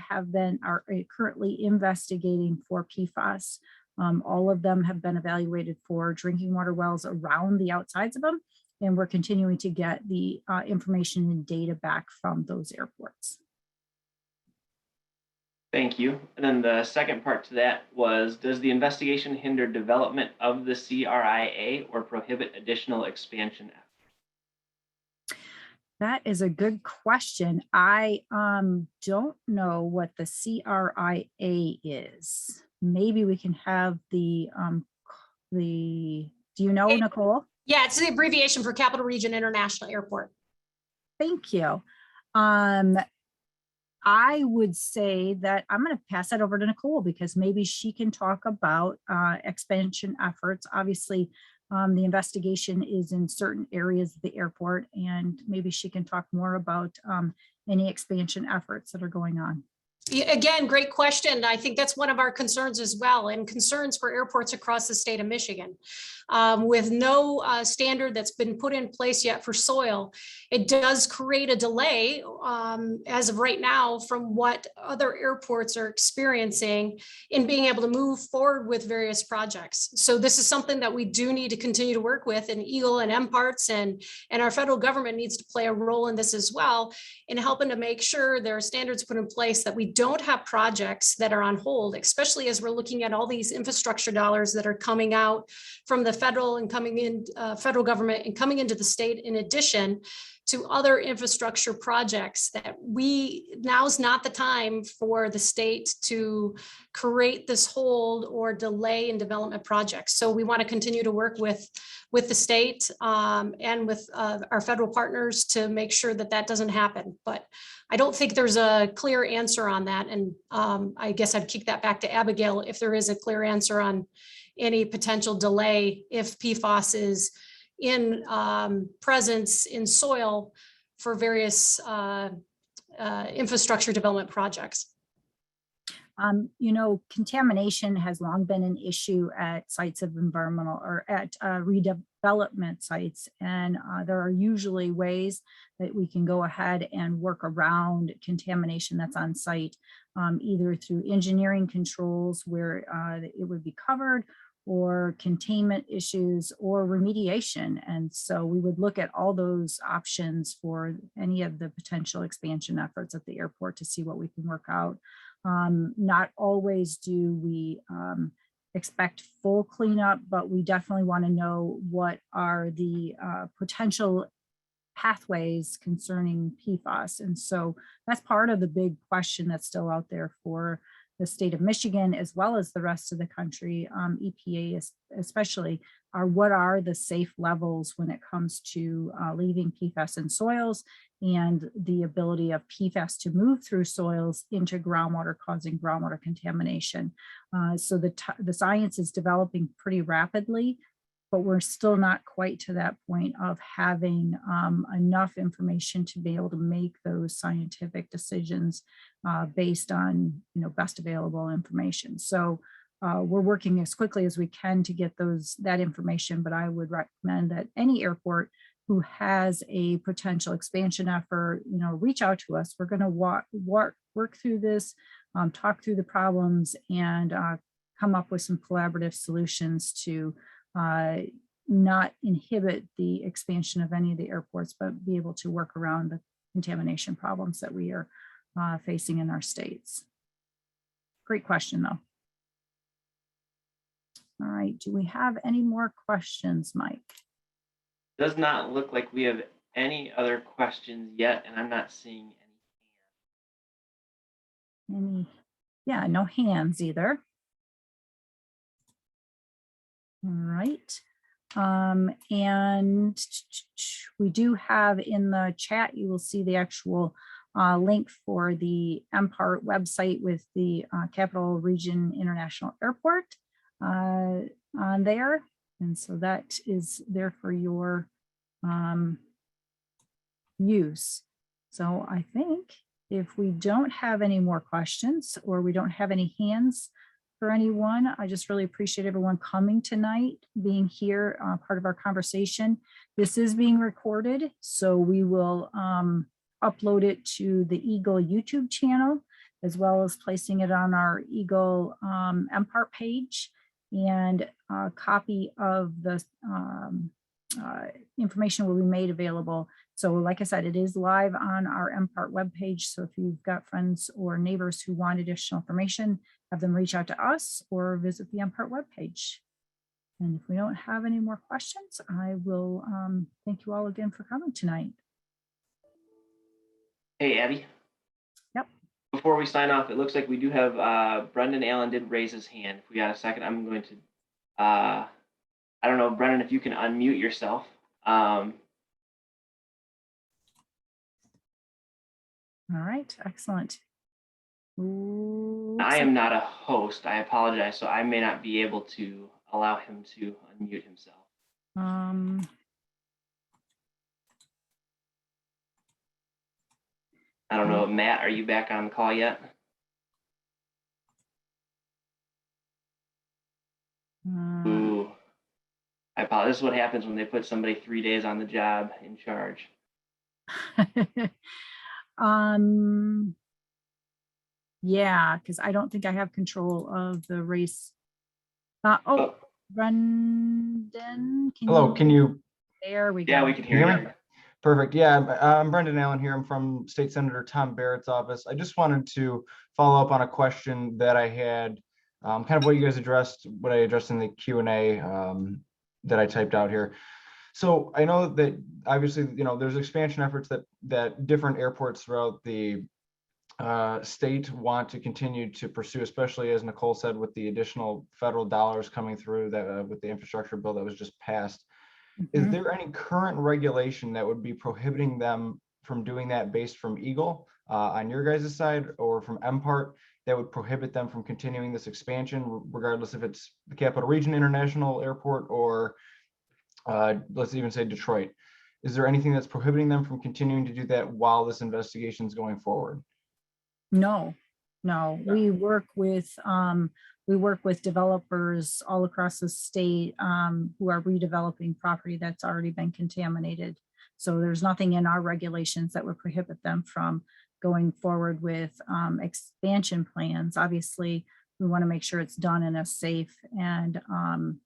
B: are currently investigating for PFAS. All of them have been evaluated for drinking water wells around the outsides of them, and we're continuing to get the information and data back from those airports.
G: Thank you. And then the second part to that was, does the investigation hinder development of the CRIA or prohibit additional expansion efforts?
B: That is a good question. I don't know what the CRIA is. Maybe we can have do you know, Nicole?
C: Yeah, it's the abbreviation for Capital Region International Airport.
B: Thank you. I would say that I'm going to pass that over to Nicole because maybe she can talk about expansion efforts. Obviously, the investigation is in certain areas of the airport, and maybe she can talk more about any expansion efforts that are going on.
C: Again, great question. I think that's one of our concerns as well, and concerns for airports across the state of Michigan. With no standard that's been put in place yet for soil, it does create a delay as of right now from what other airports are experiencing in being able to move forward with various projects. So this is something that we do need to continue to work with, and EGLE and MPARTs and our federal government needs to play a role in this as well, in helping to make sure there are standards put in place that we don't have projects that are on hold, especially as we're looking at all these infrastructure dollars that are coming out from the federal and coming in, federal government and coming into the state, in addition to other infrastructure projects that now's not the time for the state to create this hold or delay in development projects. So we want to continue to work with the state and with our federal partners to make sure that that doesn't happen. But I don't think there's a clear answer on that. And I guess I'd kick that back to Abigail if there is a clear answer on any potential delay if PFOS is in presence in soil for various infrastructure development projects.
B: You know, contamination has long been an issue at sites of environmental or at redevelopment sites. And there are usually ways that we can go ahead and work around contamination that's on site, either through engineering controls where it would be covered, or containment issues, or remediation. And so we would look at all those options for any of the potential expansion efforts at the airport to see what we can work out. Not always do we expect full cleanup, but we definitely want to know what are the potential pathways concerning PFAS. And so that's part of the big question that's still out there for the state of Michigan, as well as the rest of the country, EPA especially, what are the safe levels when it comes to leaving PFAS in soils and the ability of PFAS to move through soils into groundwater, causing groundwater contamination. So the science is developing pretty rapidly, but we're still not quite to that point of having enough information to be able to make those scientific decisions based on, you know, best available information. So we're working as quickly as we can to get that information, but I would recommend that any airport who has a potential expansion effort, you know, reach out to us. We're going to work through this, talk through the problems, and come up with some collaborative solutions to not inhibit the expansion of any of the airports, but be able to work around the contamination problems that we are facing in our states. Great question, though. right, do we have any more questions, Mike?
G: Does not look like we have any other questions yet, and I'm not seeing any.
B: Any? Yeah, no hands either. All right. And we do have in the chat, you will see the actual link for the MPART website with the Capital Region International Airport on there. And so that is there for your use. So I think if we don't have any more questions or we don't have any hands for anyone, I just really appreciate everyone coming tonight, being here, part of our conversation. This is being recorded, so we will upload it to the EGLE YouTube channel, as well as placing it on our EGLE MPART page, and a copy of the information will be made available. So like I said, it is live on our MPART webpage. So if you've got friends or neighbors who want additional information, have them reach out to us or visit the MPART webpage. And if we don't have any more questions, I will thank you all again for coming tonight.
G: Hey, Abby.
B: Yep.
G: Before we sign off, it looks like we do have Brendan Allen did raise his hand. If we got a second, I'm going to, I don't know, Brendan, if you can unmute yourself.
B: All right, excellent.
G: I am not a host. I apologize. So I may not be able to allow him to unmute himself. I don't know. Matt, are you back on the call yet? Ooh. I apologize. This is what happens when they put somebody 3 days on the job in charge.
B: Yeah, because I don't think I have control of the race. Brendan,
H: Hello, can you?
B: There we go.
G: Yeah, we can hear you.
H: Perfect. Yeah, I'm Brendan Allen here. I'm from State Senator Tom Barrett's office. I just wanted to follow up on a question that I had, kind of what you guys addressed, what I addressed in the Q&A that I typed out here. So I know that obviously, you know, there's expansion efforts that different airports throughout the state want to continue to pursue, especially as Nicole said, with the additional federal dollars coming through that with the infrastructure bill that was just passed. Is there any current regulation that would be prohibiting them from doing that based from EGLE on your guys' side or from MPART that would prohibit them from continuing this expansion, regardless if it's the Capital Region International Airport or let's even say Detroit? Is there anything that's prohibiting them from continuing to do that while this investigation is going forward?
B: No. We work with developers all across the state who are redeveloping property that's already been contaminated. So there's nothing in our regulations that would prohibit them from going forward with expansion plans. Obviously, we want to make sure it's done in a safe and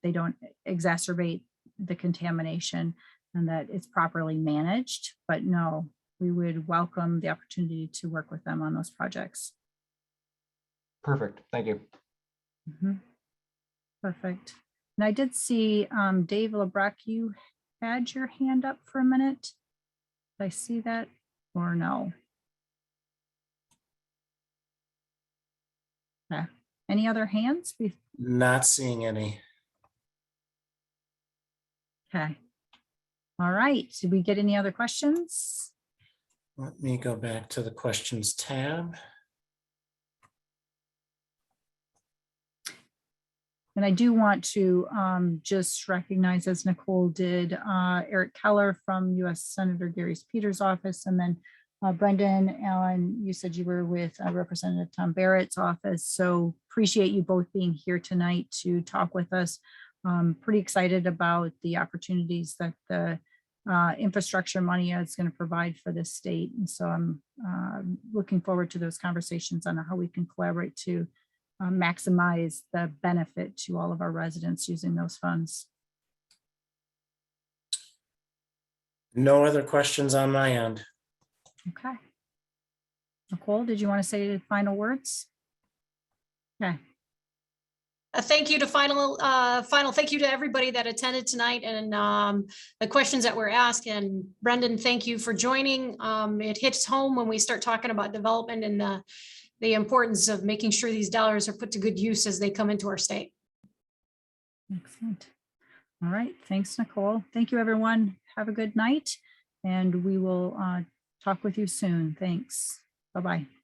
B: they don't exacerbate the contamination and that it's properly managed. But no, we would welcome the opportunity to work with them on those projects.
H: Perfect. Thank you.
B: Perfect. And I did see Dave Lebrecq, you had your hand up for a minute. Did I see that or no? Okay. Any other hands?
I: Not seeing any.
B: Okay. All right. Did we get any other questions?
I: Let me go back to the questions tab.
B: And I do want to just recognize, as Nicole did, Eric Keller from U.S. Senator Gary Peters' office, and then Brendan Allen, you said you were with Representative Tom Barrett's office. So appreciate you both being here tonight to talk with us. Pretty excited about the opportunities that the infrastructure money is going to provide for this state. And so I'm looking forward to those conversations on how we can collaborate to maximize the benefit to all of our residents using those funds.
I: No other questions on my end.
B: Okay. Nicole, did you want to say the final words? Okay.
C: A thank you to final thank you to everybody that attended tonight and the questions that were asked. And Brendan, thank you for joining. It hits home when we start talking about development and the importance of making sure these dollars are put to good use as they come into our state.
B: Excellent. All right. Thanks, Nicole. Thank you, everyone. Have a good night, and we will talk with you soon. Thanks. Bye-bye.